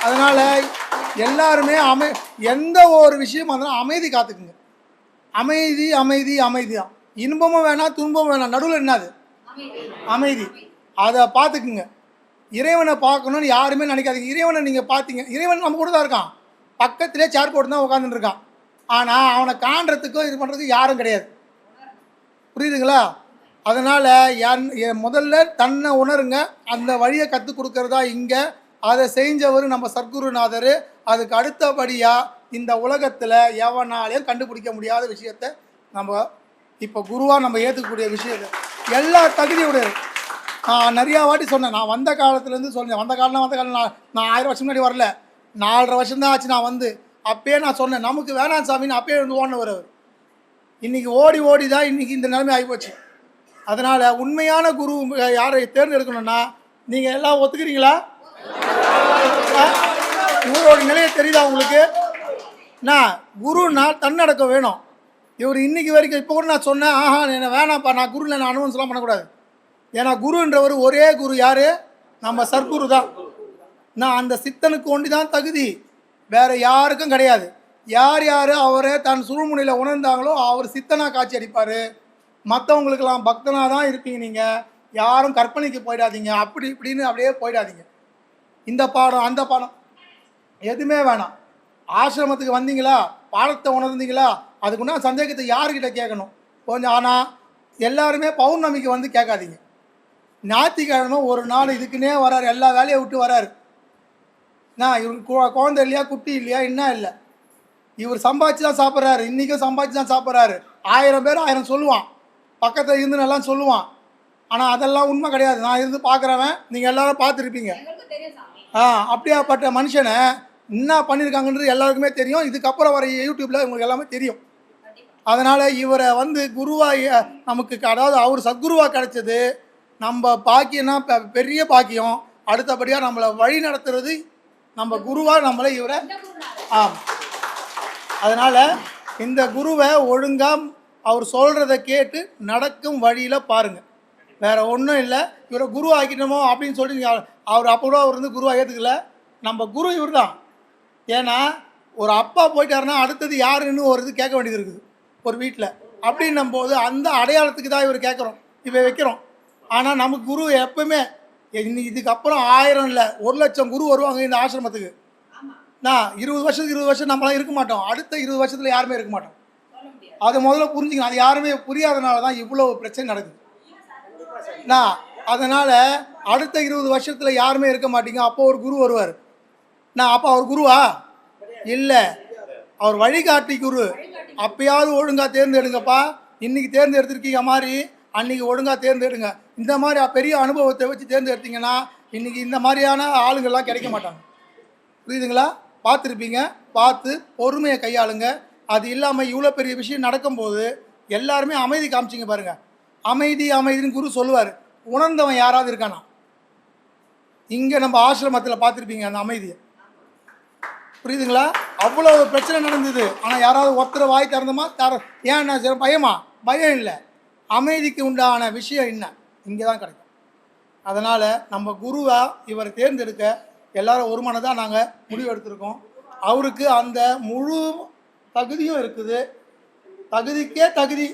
அதனால் எல்லாருமே எந்த ஒரு விஷயம் இருந்தாலும் அமைதி காத்துக்குங்க. அமைதி அமைதி அமைதி தான். இன்பமும் வேணாம், துன்பமும் வேணாம், நடுவில் என்னது? அமைதி. அதை பார்த்துக்குங்க. இறைவனை பார்க்கணுன்னு யாருமே நினைக்காதீங்க. இறைவனை நீங்கள் பார்த்தீங்க, இறைவன் நம்ம கூட தான் இருக்கான், பக்கத்திலே சேர் போட்டு தான் உட்காந்துட்டு இருக்கான். ஆனால் அவனை காண்றதுக்கும் இது பண்ணுறதுக்கு யாரும் கிடையாது. புரியுதுங்களா? அதனால் முதல்ல தன்னை உணருங்க. அந்த வழியை கற்றுக் கொடுக்கறதா இங்கே. அதை செஞ்சவர் நம்ம சத்குருநாதர். அதுக்கு அடுத்தபடியாக இந்த உலகத்தில் எவனாலையும் கண்டுபிடிக்க முடியாத விஷயத்தை நம்ம இப்போ குருவாக நம்ம ஏற்றுக்கக்கூடிய விஷயத்தை எல்லா தகுதியுடைய. நான் நிறையா வாட்டி சொன்னேன். நான் வந்த காலத்துலேருந்து சொன்னேன். வந்த காலம் நான் 1000 வருஷம் முன்னாடி வரல, 4.5 வருஷம்தான் ஆச்சு நான் வந்து. அப்பயே நான் சொன்னேன், நமக்கு வேணாம் சாமின்னு அப்பயே வந்து ஓடினவர் அவர். இன்றைக்கி ஓடி தான் இன்றைக்கி இந்த நிலைமை ஆகிப்போச்சு. அதனால் உண்மையான குரு யாரை தேர்ந்தெடுக்கணும்னா நீங்கள் எல்லாம் ஒத்துக்கிறீங்களா? உங்களோட நிலையை தெரியுதா உங்களுக்கு? குருன்னா தன்னடக்கம் வேணும். இவர் இன்னைக்கு வரைக்கும் இப்போ கூட நான் சொன்னேன், என்ன வேணாம்ப்பா, நான் குருவில் நான் அனுபவம் சொல்ல பண்ணக்கூடாது. ஏன்னா குருன்றவர் ஒரே குரு யார்? நம்ம சர்க்குரு தான். அந்த சித்தனுக்கு ஒண்டி தான் தகுதி, வேற யாருக்கும் கிடையாது. யார் அவரை தன் சுழுமுனையில் உணர்ந்தாங்களோ அவர் சித்தனாக காட்சி அளிப்பார். மற்றவங்களுக்கெல்லாம் பக்தனாக தான் இருப்பீங்க. நீங்கள் யாரும் கற்பனைக்கு போயிடாதீங்க, அப்படி இப்படின்னு அப்படியே போயிடாதீங்க. இந்த பாடம் அந்த பாடம் எதுவுமே வேணாம். ஆசிரமத்துக்கு வந்தீங்களா, பாடத்தை உணர்ந்தீங்களா, அதுக்குன்னா சந்தேகத்தை யார்கிட்ட கேட்கணும் கொஞ்சம். ஆனால் எல்லாருமே பௌர்ணமிக்கு வந்து கேட்காதீங்க. ஞாயிற்றுக்கிழமை ஒரு நாள் இதுக்குன்னே வராரு, எல்லா வேலையை விட்டு வராரு. இவருக்கு குழந்தை இல்லையா, குட்டி இல்லையா, என்ன இல்லை, இவர் சம்பாதிச்சு தான் சாப்பிட்றாரு. இன்றைக்கும் சம்பாதிச்சு தான் சாப்பிட்றாரு. 1000 பேர் 1000 சொல்லுவான், பக்கத்தில் இருந்து நல்லா சொல்லுவான். ஆனால் அதெல்லாம் உண்மை கிடையாது. நான் இருந்து பார்க்குறவன், நீங்கள் எல்லாரும் பார்த்துருப்பீங்க. அப்படியாப்பட்ட மனுஷனை என்ன பண்ணியிருக்காங்கன்றது எல்லாருக்குமே தெரியும். இதுக்கப்புறம் வர யூடியூப்பில் உங்களுக்கு எல்லாமே தெரியும். அதனால் இவரை வந்து குருவாக நமக்கு, அதாவது அவர் சத்குருவாக கிடைச்சது நம்ம பாக்கியம்னா பெரிய பாக்கியம். அடுத்தபடியாக நம்மளை வழி நடத்துறது நம்ம குருவாக நம்மளை இவரை அதனால் இந்த குருவை ஒழுங்காக அவர் சொல்கிறத கேட்டு நடக்கும் வழியில் பாருங்கள். வேறு ஒன்றும் இல்லை. இவரை குரு ஆக்கிட்டோமோ அப்படின்னு சொல்லிட்டு நீங்கள் அவர் அப்போ கூட அவர் வந்து குருவாக ஏற்றுக்கல. நம்ம குரு இவர் தான். ஏன்னா ஒரு அப்பா போயிட்டாருன்னா அடுத்தது யாருன்னு ஒரு இது கேட்க வேண்டியது இருக்குது ஒரு வீட்டில். அப்படின்னும் போது அந்த அடையாளத்துக்கு தான் இவர் கேட்குறோம், இவ வைக்கிறோம். ஆனால் நமக்கு குரு எப்பவுமே இதுக்கப்புறம் 1000 இல்லை 1,00,000 குரு வருவாங்க இந்த ஆசிரமத்துக்கு. நான் 20 வருஷத்துக்கு 20 வருஷம் நம்மளாம் இருக்க மாட்டோம். அடுத்த 20 வருஷத்தில் யாருமே இருக்க மாட்டோம். அதை முதல்ல புரிஞ்சுக்கணும். அது யாருமே புரியாதனால தான் இவ்வளோ பிரச்சனை நடக்குது. நான் அதனால் அடுத்த 20 வருஷத்தில் யாருமே இருக்க மாட்டீங்க. அப்போ ஒரு குரு வருவார். நான் அப்போ அவர் குருவா இல்லை, அவர் வழிகாட்டி குரு. அப்பயாவது ஒழுங்காக தேர்ந்தெடுங்கப்பா. இன்றைக்கி தேர்ந்தெடுத்துருக்கீங்க மாதிரி அன்றைக்கி ஒழுங்காக தேர்ந்தெடுங்க. இந்த மாதிரி பெரிய அனுபவத்தை வச்சு தேர்ந்தெடுத்தீங்கன்னா இன்றைக்கி இந்த மாதிரியான ஆளுங்கள்லாம் கிடைக்க மாட்டாங்க. புரியுதுங்களா? பார்த்துருப்பீங்க. பார்த்து பொறுமையை கையாளுங்க. அது இல்லாமல் இவ்வளோ பெரிய விஷயம் நடக்கும்போது எல்லாருமே அமைதி காமிச்சிங்க பாருங்கள். அமைதி அமைதின்னு குரு சொல்லுவார். உணர்ந்தவன் யாராவது இருக்கானா? இங்கே நம்ம ஆசிரமத்தில் பார்த்துருப்பீங்க அந்த அமைதியை. புரியுதுங்களா? அவ்வளோ பிரச்சனை நடந்தது. ஆனால் யாராவது ஒருத்தரை வாய் திறந்தமா ஏன் சில பயமா? பயம் இல்லை. அமைதிக்கு உண்டான விஷயம் என்ன இங்கே தான் கிடைக்கும். அதனால் நம்ம குருவாக இவரை தேர்ந்தெடுக்க எல்லாரும் ஒரு மனதாக நாங்கள் முடிவு எடுத்திருக்கோம். அவருக்கு அந்த முழு தகுதியும் இருக்குது. தகுதிக்கே தகுதி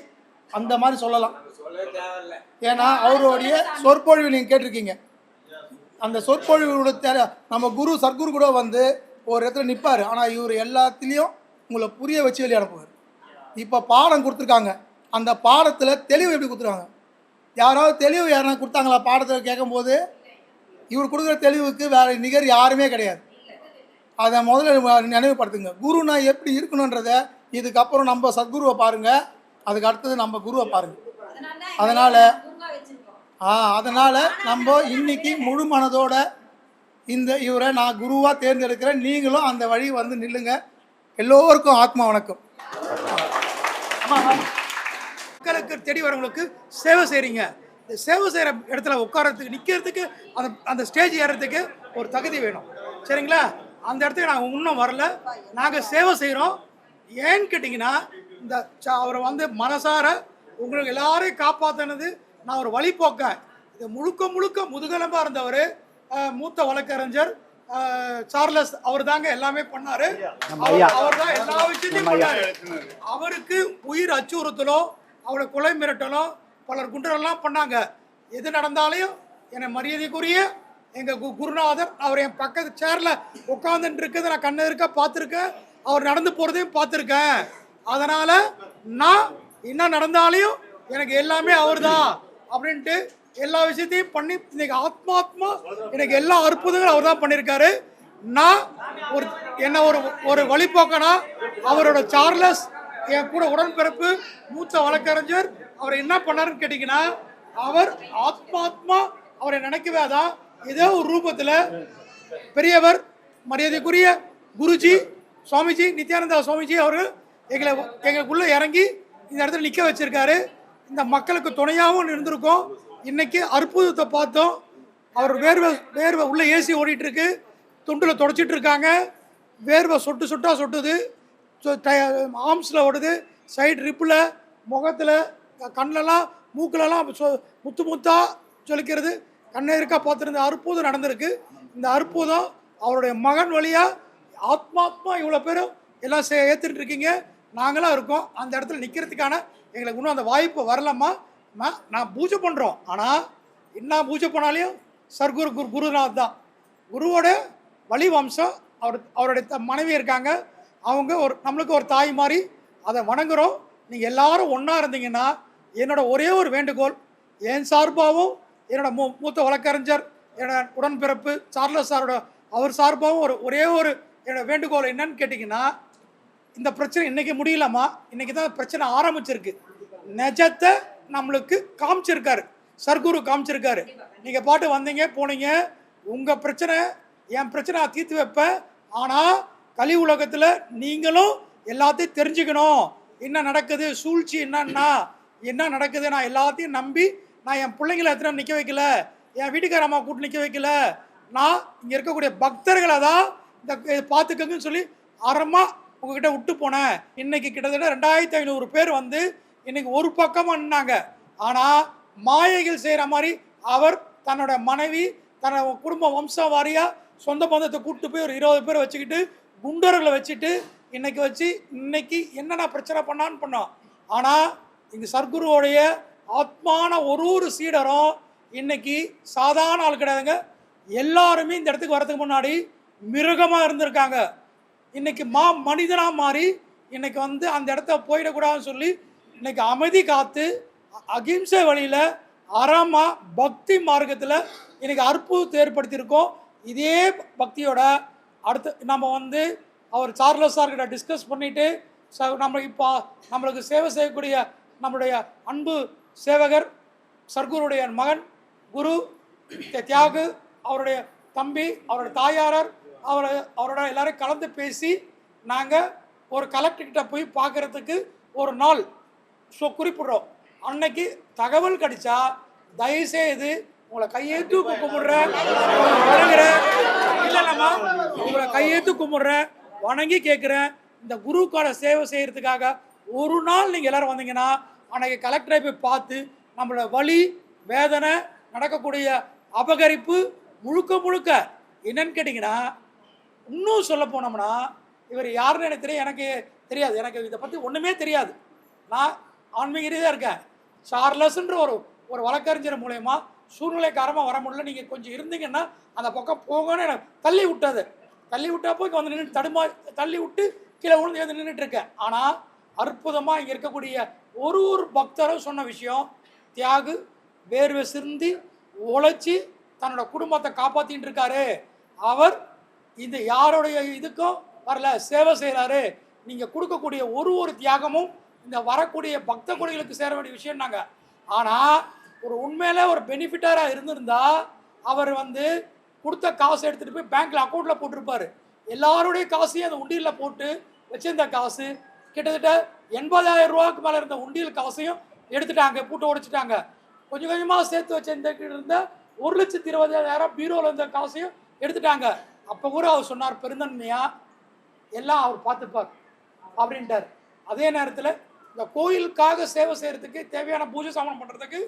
அந்த மாதிரி சொல்லலாம். ஏன்னா அவருடைய சொற்பொழிவு நீங்கள் கேட்டிருக்கீங்க. அந்த சொற்பொழிவோட நம்ம குரு சர்க்குரு கூட வந்து ஒரு இடத்துல நிற்பார். ஆனால் இவர் எல்லாத்துலேயும் உங்களை புரிய வச்சு வெளியே அனுப்புவார். இப்போ பாடம் கொடுத்துருக்காங்க. அந்த பாடத்தில் தெளிவு எப்படி கொடுத்துருக்காங்க? யாராவது தெளிவு யாரா கொடுத்தாங்களா? பாடத்தில் கேட்கும்போது இவர் கொடுக்குற தெளிவுக்கு வேறு நிகர் யாருமே கிடையாது. அதை முதல்ல நினைவுபடுத்துங்க. குருனா எப்படி இருக்கணுன்றத இதுக்கப்புறம் நம்ம சத்குருவை பாருங்கள். அதுக்கு அடுத்தது நம்ம குருவை பாருங்கள். அதனால் நம்ம இன்னைக்கு முழு மனதோட இவரை நான் குருவாக தேர்ந்தெடுக்கிறேன். நீங்களும் அந்த வழி வந்து நில்லுங்க. எல்லோருக்கும் ஆத்மா வணக்கம். மக்களுக்கு தேடி வரவங்களுக்கு சேவை செய்கிறீங்க. இந்த சேவை செய்கிற இடத்துல உட்காரத்துக்கு நிற்கிறதுக்கு அந்த ஸ்டேஜ் ஏறுறதுக்கு ஒரு தகுதி வேணும். சரிங்களா? அந்த இடத்துக்கு நாங்கள் இன்னும் வரல. நாங்கள் சேவை செய்கிறோம். ஏன்னு கேட்டிங்கன்னா இந்த அவரை வந்து மனசார உங்களுக்கு எல்லாரையும் காப்பாற்றினது நான் ஒரு வழிபோக்கேன். இது முழுக்க முழுக்க முதுகெலும்பாக இருந்தவர் மூத்த வழக்கறிஞர் சார்லஸ் அவர் தாங்க எல்லாமே பண்ணாரு. அவர் தான் எல்லா விஷயத்தையும் பண்ணாரு. அவருக்கு உயிர் அச்சுறுத்தலோ அவரை கொலை மிரட்டலோ பலர் குண்டரெல்லாம் பண்ணாங்க. எது நடந்தாலையும் என்னை மரியாதைக்குரிய எங்கள் குருநாதர் அவர் என் பக்கத்து சேரில் உட்காந்துட்டு இருக்கிறத நான் கண்ணு இருக்க பார்த்துருக்கேன். அவர் நடந்து போகிறதையும் பார்த்துருக்கேன். அதனால் நான் என்ன நடந்தாலையும் எனக்கு எல்லாமே அவர் தான் அப்படின்ட்டு எல்லா விஷயத்தையும் பண்ணி இன்னைக்கு ஆத்மாத்மா எனக்கு எல்லா அற்புதங்களும் அவர் தான் பண்ணியிருக்காரு. நான் என்ன ஒரு வழிபோக்கனா அவரோட சார்லஸ் என் கூட உடன்பிறப்பு மூத்த வழக்கறிஞர் அவர் என்ன பண்ணாருன்னு கேட்டிங்கன்னா அவர் ஆத்மாத்மா அவரை நினைக்கவே தான் ஏதோ ஒரு ரூபத்தில் பெரியவர் மரியாதைக்குரிய குருஜி சுவாமிஜி நித்யானந்தா சுவாமிஜி அவர்கள் எங்களுக்குள்ளே இறங்கி இந்த இடத்துல நிற்க வச்சிருக்காரு. இந்த மக்களுக்கு துணையாகவும் இருந்திருக்கோம். இன்னைக்கு அற்புதத்தை பார்த்தோம். அவர் வேர்வை உள்ள ஏசி ஓடிட்டு இருக்கு. துண்டில் தொடச்சிட்டு இருக்காங்க. வேர்வை சொட்டாக சொட்டுது. ஆர்ம்ஸில் ஓடுது. சைடு ரிப்பில் முகத்தில் கண்ணிலலாம் மூக்கிலலாம் முத்து முத்தாக சொல்லிக்கிறது. கண்ணை இருக்கா பார்த்துருந்த அற்புதம் நடந்திருக்கு. இந்த அற்புதம் அவருடைய மகன் வழியாக ஆத்மாத்மா இவ்வளோ பேரும் எல்லாம் ஏற்றுட்டு இருக்கீங்க. நாங்களாம் இருக்கோம். அந்த இடத்துல நிற்கிறதுக்கான எங்களுக்கு இன்னும் அந்த வாய்ப்பு வரலாமா? நான் பூஜை பண்ணுறோம். ஆனால் என்ன பூஜை பண்ணாலையும் சர்க்குரு குருநாத் தான் குருவோட வழி வம்சம். அவருடைய மனைவி இருக்காங்க. அவங்க நம்மளுக்கு ஒரு தாய் மாதிரி அதை வணங்குறோம். நீங்கள் எல்லாரும் ஒன்றா இருந்தீங்கன்னா என்னோட ஒரே ஒரு வேண்டுகோள் என் சார்பாகவும் என்னோட மூத்த வழக்கறிஞர் என்னோட உடன்பிறப்பு சார்லஸ் சாரோட அவர் சார்பாகவும் ஒரே ஒரு என்னோட வேண்டுகோள் என்னன்னு கேட்டிங்கன்னா இந்த பிரச்சனை இன்றைக்கி முடியலாமா? இன்றைக்கி தான் பிரச்சனை ஆரம்பிச்சிருக்கு. நிஜத்தை நம்மளுக்கு காமிச்சிருக்காரு. சர்க்குரு காமிச்சிருக்காரு. நீங்கள் பாட்டு வந்தீங்க போனீங்க. உங்கள் பிரச்சனை என் பிரச்சனை நான் தீர்த்து வைப்பேன். ஆனால் கலி உலகத்தில் நீங்களும் எல்லாத்தையும் தெரிஞ்சுக்கணும். என்ன நடக்குது, சூழ்ச்சி என்ன நடக்குது. நான் எல்லாத்தையும் நம்பி நான் என் பிள்ளைங்களை எத்தனை நிற்க வைக்கல, என் வீட்டுக்கார அம்மா கூட்டு நிற்க வைக்கல. நான் இங்கே இருக்கக்கூடிய பக்தர்களை தான் இந்த பார்த்துக்கங்கன்னு சொல்லி அறமாக உங்ககிட்ட விட்டு போனேன். இன்னைக்கு கிட்டத்தட்ட 2500 பேர் வந்து இன்னைக்கு ஒரு பக்கமாக நின்னாங்க. ஆனால் மாயைகள் செய்கிற மாதிரி அவர் தன்னோட மனைவி தன்னோட குடும்ப வம்சம் வாரியாக சொந்த பந்தத்தை கூப்பிட்டு போய் ஒரு 20 பேர் வச்சுக்கிட்டு குண்டர்களை வச்சுட்டு இன்னைக்கு என்னென்ன பிரச்சனை பண்ணான்னு பண்ணோம். ஆனால் இங்கே சர்க்குருவோடைய ஆத்மான ஒரு சீடரும் இன்னைக்கு சாதாரண ஆள் கிடையாதுங்க. எல்லாருமே இந்த இடத்துக்கு வரதுக்கு முன்னாடி மிருகமாக இருந்திருக்காங்க. இன்னைக்கு மனிதனாக மாறி இன்னைக்கு வந்து அந்த இடத்த போயிடக்கூடாதுன்னு சொல்லி இன்னைக்கு அமைதி காத்து அகிம்சை வழியில் அறமா பக்தி மார்க்கத்தில் இன்னைக்கு அற்புதத்தை ஏற்படுத்தியிருக்கோம். இதே பக்தியோட அடுத்து நம்ம வந்து அவர் சார்லஸ் சார்கிட்ட டிஸ்கஸ் பண்ணிவிட்டு நம்ம இப்போ நம்மளுக்கு சேவை செய்யக்கூடிய நம்மளுடைய அன்பு சேவகர் சர்க்குருடைய மகன் குரு தியாகு, அவருடைய தம்பி, அவருடைய தாயாரர், அவரோட எல்லாரும் கலந்து பேசி நாங்கள் ஒரு கலெக்டர்கிட்ட போய் பார்க்குறதுக்கு ஒரு நாள் குறிப்பிடுறோம். அன்னைக்கு தகவல் கிடைச்சா தயவுசெய்து உங்களை கையெழுத்து கும்பிடுறேன், இல்லைல்லம்மா உங்களை கையெழுத்து கும்பிடுறேன், வணங்கி கேட்குறேன். இந்த குருக்கான சேவை செய்கிறதுக்காக ஒரு நாள் நீங்கள் எல்லோரும் வந்தீங்கன்னா அன்றைக்கி கலெக்டரை போய் பார்த்து நம்மளோட வலி வேதனை நடக்கக்கூடிய அபகரிப்பு முழுக்க என்னன்னு கேட்டிங்கன்னா, இன்னும் சொல்ல போனோம்னா இவர் யாருன்னு எனக்கு தெரியாது. எனக்கு இதை பற்றி ஒன்றுமே தெரியாது. நான் ஆன்மீக ரீதியாக இருக்கேன். சார்லஸ்ன்ற ஒரு வழக்கறிஞர் மூலயமா சூழ்நிலைக்காரமாக வர முடியல, நீங்கள் கொஞ்சம் இருந்தீங்கன்னா அந்த பக்கம் போகணும்னு எனக்கு தள்ளி விட்டப்போ இங்கே வந்து நின்று தள்ளி விட்டு கீழே விழுந்து வந்து நின்றுட்டு இருக்கேன். ஆனால் அற்புதமாக இங்கே இருக்கக்கூடிய ஒரு பக்தரும் சொன்ன விஷயம், தியாகு வேர்வை சிந்தி உழைச்சி தன்னோட குடும்பத்தை காப்பாற்றின்னு இருக்காரு. அவர் இந்த யாருடைய இதுக்கும் வரல, சேவை செய்கிறாரு. நீங்கள் கொடுக்கக்கூடிய ஒரு தியாகமும் இந்த வரக்கூடிய பக்த கொடிகளுக்கு சேர வேண்டிய விஷயம் நாங்கள். ஆனால் ஒரு உண்மையில ஒரு பெனிஃபிட்டராக இருந்திருந்தா அவர் வந்து கொடுத்த காசை எடுத்துகிட்டு போய் பேங்க்கில் அக்கௌண்ட்டில் போட்டிருப்பார். எல்லாருடைய காசையும் அந்த உண்டியலில் போட்டு வச்சிருந்த காசு கிட்டத்தட்ட 80,000 ரூபாய்க்கு மேலே இருந்த உண்டியல் காசையும் எடுத்துட்டாங்க, பூட்டை உடைச்சிட்டாங்க. கொஞ்சம் கொஞ்சமாக சேர்த்து வச்சிருந்த 1,20,000 பீரோவில் இருந்த காசையும் எடுத்துட்டாங்க. அப்போ கூட அவர் சொன்னார், பெருந்தன்மையாக எல்லாம் அவர் பார்த்துப்பார் அப்படின்ட்டார். அதே நேரத்தில் இந்த கோயிலுக்காக சேவை செய்கிறதுக்கு தேவையான பூஜை சாமான் பண்ணுறதுக்கு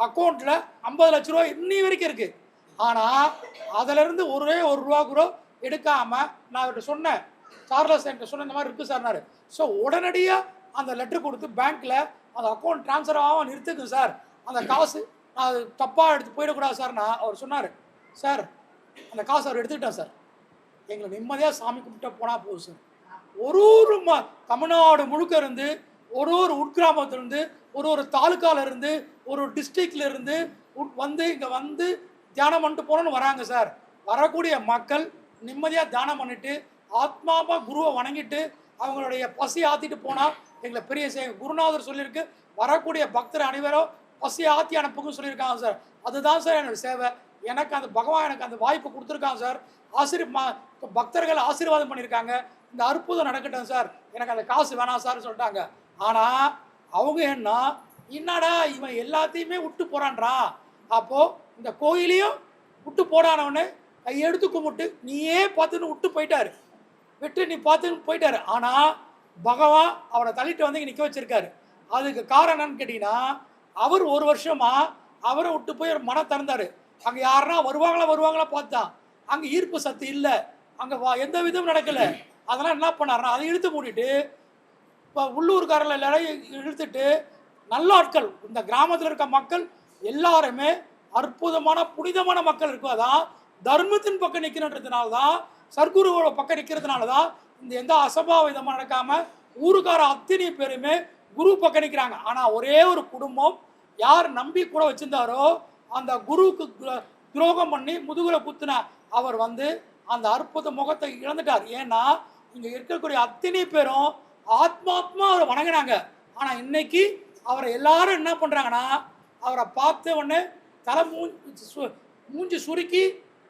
அக்கௌண்ட்டில் 50 லட்ச ரூபா இன்னி வரைக்கும் இருக்குது. ஆனால் அதிலிருந்து ஒரே ரூபா கூட எடுக்காமல் நான் அவர்கிட்ட சொன்னேன், சார்லஸ் என்கிட்ட சொன்ன இந்த மாதிரி இருக்குது சார்னாரு. ஸோ உடனடியாக அந்த லெட்டர் கொடுத்து பேங்க்கில் அந்த அக்கௌண்ட் ட்ரான்ஸ்ஃபர் ஆகாமல் நிறுத்துக்கு சார், அந்த காசு நான் அது தப்பாக எடுத்து போயிடக்கூடாது சார்னா அவர் சொன்னார், சார் அந்த காசு அவர் எடுத்துக்கிட்டேன் சார், எங்களை நிம்மதியாக சாமி கும்பிட்டு போனால் போதும் சார். ஒரு தமிழ்நாடு முழுக்க இருந்து ஒரு உட்கிராமத்திலிருந்து ஒரு தாலுக்கால இருந்து ஒரு டிஸ்ட்ரிக்ட்ல இருந்து வந்து இங்கே வந்து தியானம் பண்ணிட்டு போகணுன்னு வராங்க சார். வரக்கூடிய மக்கள் நிம்மதியாக தியானம் பண்ணிட்டு ஆத்மாவாக குருவை வணங்கிட்டு அவங்களுடைய பசி ஆற்றிட்டு போனால் எங்களை பெரிய குருநாதர் சொல்லியிருக்கு, வரக்கூடிய பக்தர் அனைவரும் பசி ஆற்றி அனுப்புங்கன்னு சொல்லியிருக்காங்க சார். அதுதான் சார் என்னோட சேவை. எனக்கு அந்த பகவான் எனக்கு அந்த வாய்ப்பு கொடுத்துருக்காங்க சார். பக்தர்கள் ஆசீர்வாதம் பண்ணியிருக்காங்க, இந்த அற்புதம் நடக்கட்டும் சார், எனக்கு அந்த காசு வேணாம் சார் சொல்லிட்டாங்க. ஆனால் அவங்க என்னடா இவன் எல்லாத்தையுமே விட்டு போகிறான்றான், அப்போது இந்த கோயிலையும் விட்டு போடானவனே கையெடுத்து கும்பிட்டு நீயே பார்த்துன்னு விட்டு போயிட்டாரு, விட்டு நீ பார்த்துன்னு போயிட்டாரு. ஆனால் பகவான் அவரை தள்ளிட்டு வந்து இங்கே நிற்க வச்சிருக்காரு. அதுக்கு காரணம் என்னன்னு கேட்டிங்கன்னா, அவர் ஒரு வருஷமாக அவரை விட்டு போய் ஒரு மனம் திறந்தார். அங்கே யாருன்னா வருவாங்களா பார்த்தான், அங்கே ஈர்ப்பு சக்தி இல்லை, அங்கே எந்த விதமும் நடக்கலை. அதெல்லாம் என்ன பண்ணாருன்னா அதை இழுத்து மூடிட்டு இப்போ உள்ளூர்காரில் எல்லாரையும் இழுத்துட்டு நல்ல ஆட்கள், இந்த கிராமத்தில் இருக்க மக்கள் எல்லாருமே அற்புதமான புனிதமான மக்கள் இருக்கும். அதான் தர்மத்தின் பக்கம் நிற்கிறன்றதுனால தான், சர்க்குருவோட பக்கம் நிற்கிறதுனால தான் இந்த எந்த அசம்பாவிதமாக நடக்காமல் ஊருக்கார அத்தனை பேருமே குரு பக்கம் நிற்கிறாங்க. ஆனால் ஒரே ஒரு குடும்பம் யார் நம்பி கூட வச்சிருந்தாரோ அந்த குருவுக்கு துரோகம் பண்ணி முதுகுல குத்துன அவர் வந்து அந்த அற்புத முகத்தை இழந்துட்டார். ஏன்னா இங்கே இருக்கக்கூடிய அத்தனை பேரும் ஆத்மாத்மா அவரை வணங்கினாங்க. ஆனால் இன்னைக்கு அவரை எல்லாரும் என்ன பண்ணுறாங்கன்னா, அவரை பார்த்த உடனே தலை மூஞ்சி சுருக்கி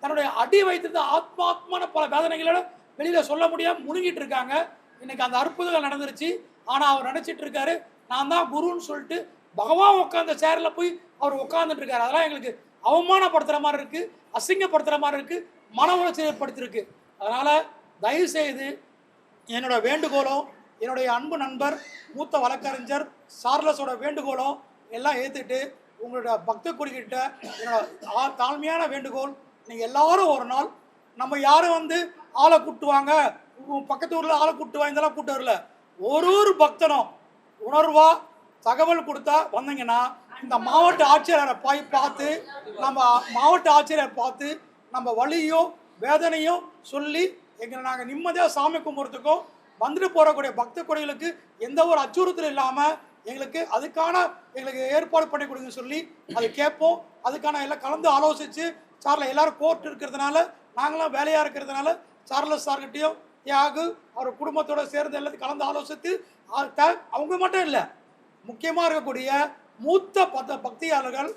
தன்னுடைய அடி வைத்திருந்த ஆத்மாத்மான பல வேதனைகளோட வெளியில் சொல்ல முடியாமல் முழுங்கிட்டு இருக்காங்க. இன்னைக்கு அந்த அற்புதங்கள் நடந்துருச்சு. ஆனால் அவர் நினச்சிட்டு இருக்காரு நான் தான் குருன்னு சொல்லிட்டு பகவான் உட்காந்த சேரில் போய் அவர் உட்காந்துட்டு இருக்காரு. அதெல்லாம் எங்களுக்கு அவமானப்படுத்துகிற மாதிரி இருக்குது, அசிங்கப்படுத்துகிற மாதிரி இருக்குது, மன உளைச்சல் ஏற்படுத்தியிருக்கு. அதனால் தயவுசெய்து என்னோட வேண்டுகோளும் என்னுடைய அன்பு நண்பர் மூத்த வழக்கறிஞர் சார்லஸோட வேண்டுகோளும் எல்லாம் ஏற்றுட்டு உங்களோட பக்த கொடிக்கிட்ட என்னோட தாழ்மையான வேண்டுகோள், நீங்கள் எல்லாரும் ஒரு நாள், நம்ம யாரும் வந்து ஆளை கூட்டுவாங்க, பக்கத்து ஊரில் ஆளை கூட்டுவாங்க, இதெல்லாம் கூட்டு வரல. ஒரு பக்தனும் உணர்வா தகவல் கொடுத்தா வந்தீங்கன்னா இந்த மாவட்ட ஆட்சியரை பார்த்து நம்ம வலியும் வேதனையும் சொல்லி எங்களை நாங்கள் நிம்மதியாக சாமி கும்பிட்றதுக்கும் வந்துட்டு போகக்கூடிய பக்த கொடிகளுக்கு எந்த ஒரு அச்சுறுத்தலும் இல்லாமல் எங்களுக்கு ஏற்பாடு பண்ணி கொடுங்கன்னு சொல்லி அதை கேட்போம். அதுக்கான எல்லாம் கலந்து ஆலோசித்து சார்ல எல்லாரும் கோர்ட் இருக்கிறதுனால நாங்களாம் வேலையாக இருக்கிறதுனால சார்லஸ் சார்கிட்டையும் தியாகு அவர் குடும்பத்தோடு சேர்ந்து எல்லாத்தையும் கலந்து ஆலோசித்து அவங்க மட்டும் இல்லை, முக்கியமாக இருக்கக்கூடிய மூத்த பக்தியாளர்கள்,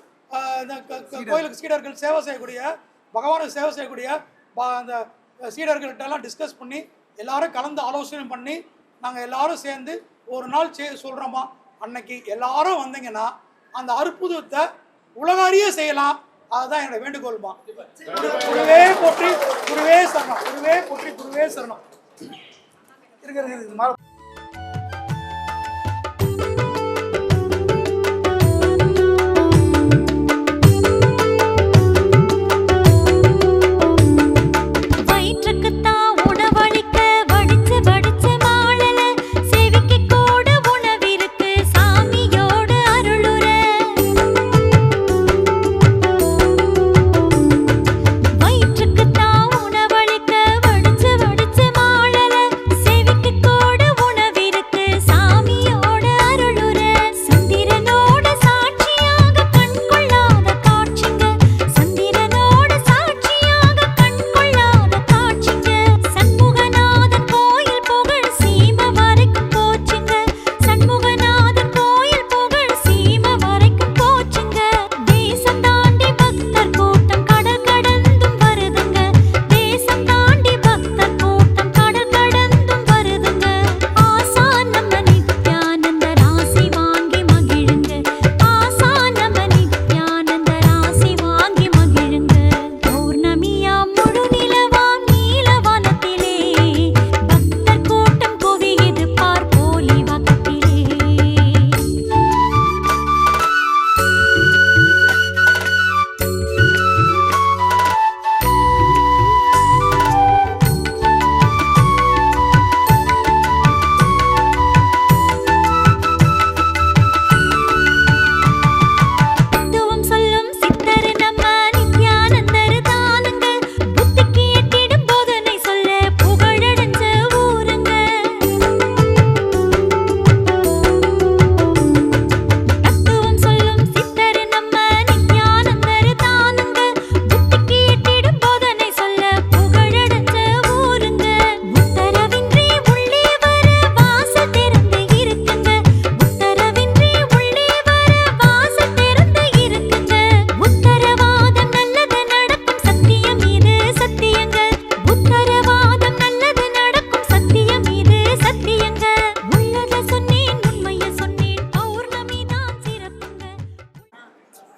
கோயிலுக்கு சீடர்கள் சேவை செய்யக்கூடிய, பகவானுக்கு சேவை செய்யக்கூடிய அந்த சீடர்கள்ட்டெல்லாம் டிஸ்கஸ் பண்ணி எல்லாரும் கலந்து ஆலோசனை பண்ணி நாங்கள் எல்லாரும் சேர்ந்து ஒரு நாள் சொல்கிறோமா, அன்னைக்கு எல்லாரும் வந்தீங்கன்னா அந்த அற்புதத்தை உலக அறிய செய்யலாம். அதுதான் என்னோட வேண்டுகோள்மா. குருவே போற்றி குருவே சரணம், குருவே போற்றி குருவே சரணம். இருக்கு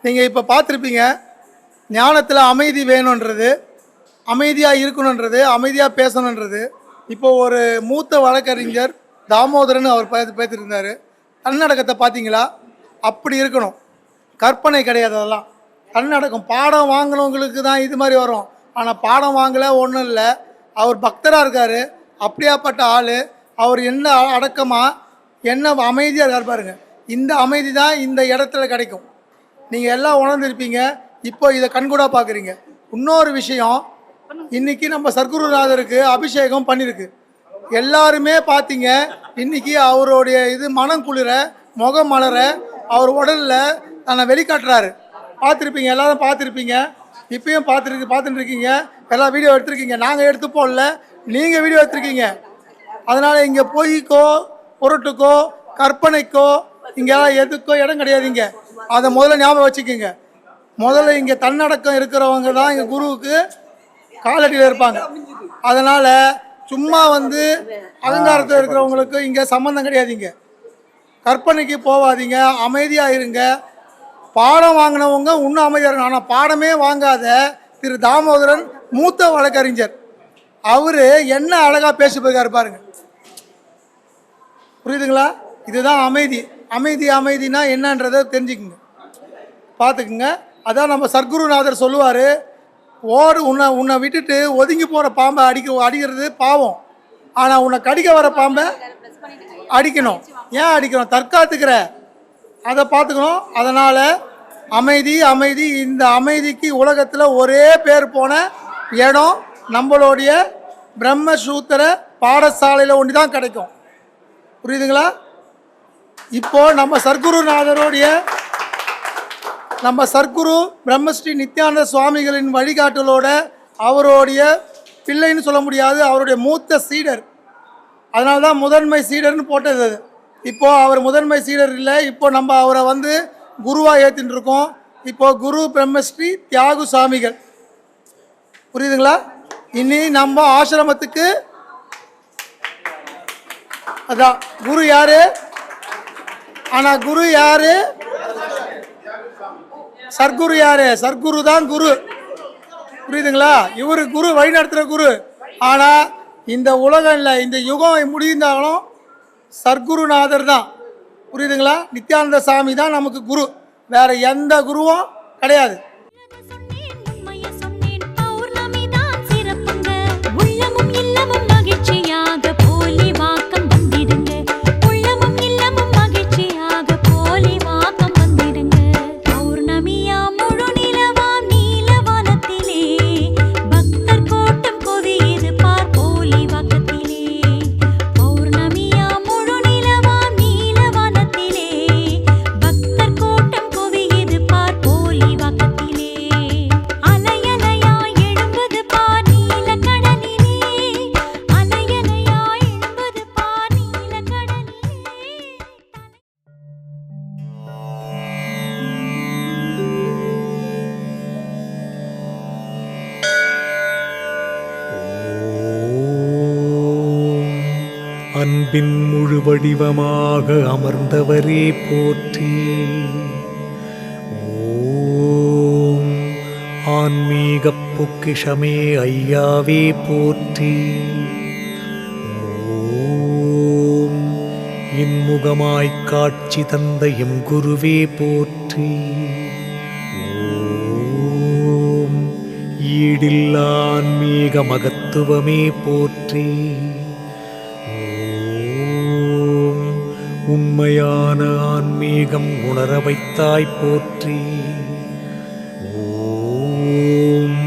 நீங்கள் இப்போ பார்த்துருப்பீங்க, ஞானத்தில் அமைதி வேணுன்றது, அமைதியாக இருக்கணுன்றது, அமைதியாக பேசணுன்றது. இப்போ ஒரு மூத்த வழக்கறிஞர் தாமோதரன் அவர் பேசியிருந்தார். தன்னடக்கத்தை பார்த்தீங்களா? அப்படி இருக்கணும், கற்பனை கிடையாது. அதெல்லாம் தன்னடக்கம். பாடம் வாங்கினவங்களுக்கு தான் இது மாதிரி வரும். ஆனால் பாடம் வாங்கலை ஒன்றும் இல்லை. அவர் பக்தராக இருக்கார், அப்படியாப்பட்ட ஆள். அவர் என்ன அடக்கமாக என்ன அமைதியாக இருக்கார் பாருங்க. இந்த அமைதி தான் இந்த இடத்துல கிடைக்கும். நீங்கள் எல்லாம் உணர்ந்திருப்பீங்க, இப்போ இதை கண்கூடாக பார்க்குறீங்க. இன்னொரு விஷயம், இன்றைக்கி நம்ம சர்க்குருநாதருக்கு அபிஷேகம் பண்ணியிருக்கு. எல்லாருமே பார்த்தீங்க, இன்றைக்கி அவருடைய இது மனம் குளிர, முகம் மலர, அவர் உடலில் தன்னை வெளிக்காட்டுறாரு. பார்த்துருப்பீங்க, எல்லாரும் பார்த்துருப்பீங்க, இப்பயும் பார்த்துட்டு இருக்கீங்க, எல்லாம் வீடியோ எடுத்துருக்கீங்க. நாங்கள் எடுத்து போடல, நீங்கள் வீடியோ எடுத்துருக்கீங்க. அதனால் இங்கே பொய்க்கோ பொருட்டுக்கோ கற்பனைக்கோ இங்கெல்லாம் எதுக்கோ இடம் கிடையாதுங்க. அதை முதல்ல ஞாபகம் வச்சுக்கோங்க. முதல்ல இங்கே தன்னடக்கம் இருக்கிறவங்க தான் இங்கே குருவுக்கு காலடியில் இருப்பாங்க. அதனால் சும்மா அலங்காரத்தில் இருக்கிறவங்களுக்கு இங்கே சம்மந்தம் கிடையாதுங்க. கற்பனைக்கு போகாதீங்க, அமைதியாக இருங்க. பாடம் வாங்கினவங்க இன்னும் அமைதியாக இருங்க. ஆனால் பாடமே வாங்காத திரு தாமோதரன் மூத்த வழக்கறிஞர், அவர் என்ன அழகாக பேசி போயிருக்காரு பாருங்க. புரியுதுங்களா? இதுதான் அமைதி. அமைதினா என்னன்றதை தெரிஞ்சுக்குங்க, பார்த்துக்குங்க. அதான் நம்ம சர்க்குருநாதர் சொல்லுவார், உன்னை விட்டுட்டு ஒதுங்கி போகிற பாம்பை அடிக்கிறது பாவம், ஆனால் உன்னை கடிக்க வர பாம்பை அடிக்கணும். ஏன் அடிக்கணும்? தற்காத்துக்கிற, அதை பார்த்துக்கணும். அதனால் அமைதி. இந்த அமைதிக்கு உலகத்தில் ஒரே பேர் போன இடம் நம்மளுடைய பிரம்மசூத்திர பாடசாலையில் ஒன்று தான் கிடைக்கும். புரியுதுங்களா? இப்போ நம்ம சர்க்குரு பிரம்மஸ்ரீ நித்யானந்த சுவாமிகளின் வழிகாட்டலோட அவருடைய பிள்ளைன்னு சொல்ல முடியாது, அவருடைய மூத்த சீடர். அதனால தான் முதன்மை சீடர்னு போட்டது. இப்போது அவர் முதன்மை சீடர் இல்லை, இப்போ நம்ம அவரை வந்து குருவாக ஏற்றின்னு இருக்கோம். இப்போது குரு பிரம்மஸ்ரீ தியாகு சுவாமிகள். புரியுதுங்களா? இனி நம்ம ஆசிரமத்துக்கு அதான் குரு யாரு, ஆனால் குரு யாரு? சர்க்குரு யாரு? சர்க்குரு தான் குரு. புரியுதுங்களா? இவர் குரு, வழி நடத்துகிற குரு. ஆனால் இந்த உலகம் இல்லை, இந்த யுகம் முடிந்தாலும் சர்க்குருநாதர் தான். புரியுதுங்களா? நித்யானந்த சாமி தான் நமக்கு குரு, வேற எந்த குருவும் கிடையாது. அன்பின் முழு வடிவமாக அமர்ந்தவரே போற்றி. ஓம் ஆன்மீக பொக்கிஷமே ஐயாவே போற்றி. ஓம் இன்முகமாய் காட்சி தந்த எம் குருவே போற்றி. ஓம் ஈடில்லா ஆன்மீக மகத்துவமே போற்றி. உண்மையான ஆன்மீகம் உணர வைத்தாய் போற்றி. ஓம்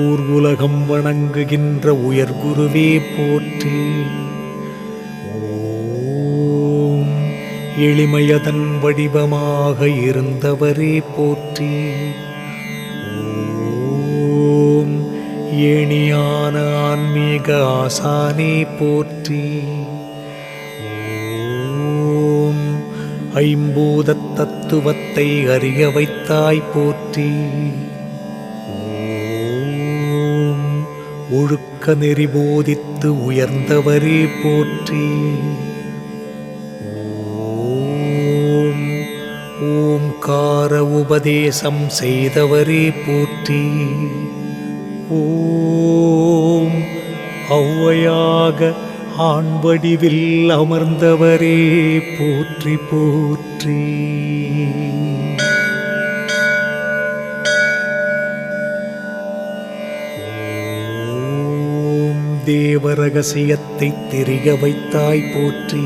ஊர் உலகம் வணங்குகின்ற உயர்குருவே போற்றி. ஓம் எளிமையதன் வடிவமாக இருந்தவரே போற்றி. ஓம் ஏணியான ஆன்மீக ஆசானே போற்றி. ஐம்பூத தத்துவத்தை அறிய வைத்தாய் போற்றி. ஓம் ஒழுக்க நெறி போதித்து உயர்ந்தவரே போற்றி. ஓம் ஓம்கார உபதேசம் செய்தவரே போற்றி. ஓம் ஔவையாக ஆண் வடிவில் அமர்ந்தவரே போற்றி போற்றி. ஓம் தேவரகசியத்தை தெரிய வைத்தாய் போற்றி.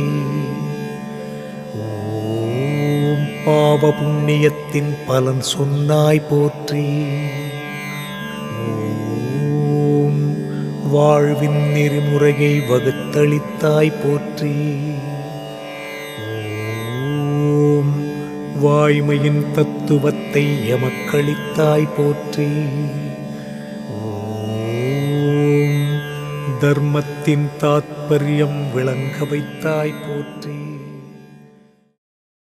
ஓம் பாவ புண்ணியத்தின் பலன் சொன்னாய் போற்றி. வாழ்வின் நெறிமுறையை வகுத்தளித்தாய் போற்றி. ஓம் வாய்மையின் தத்துவத்தை எமக்களித்தாய் போற்றி. ஓம் தர்மத்தின் தாத்பரியம் விளங்க வைத்தாய் போற்றி.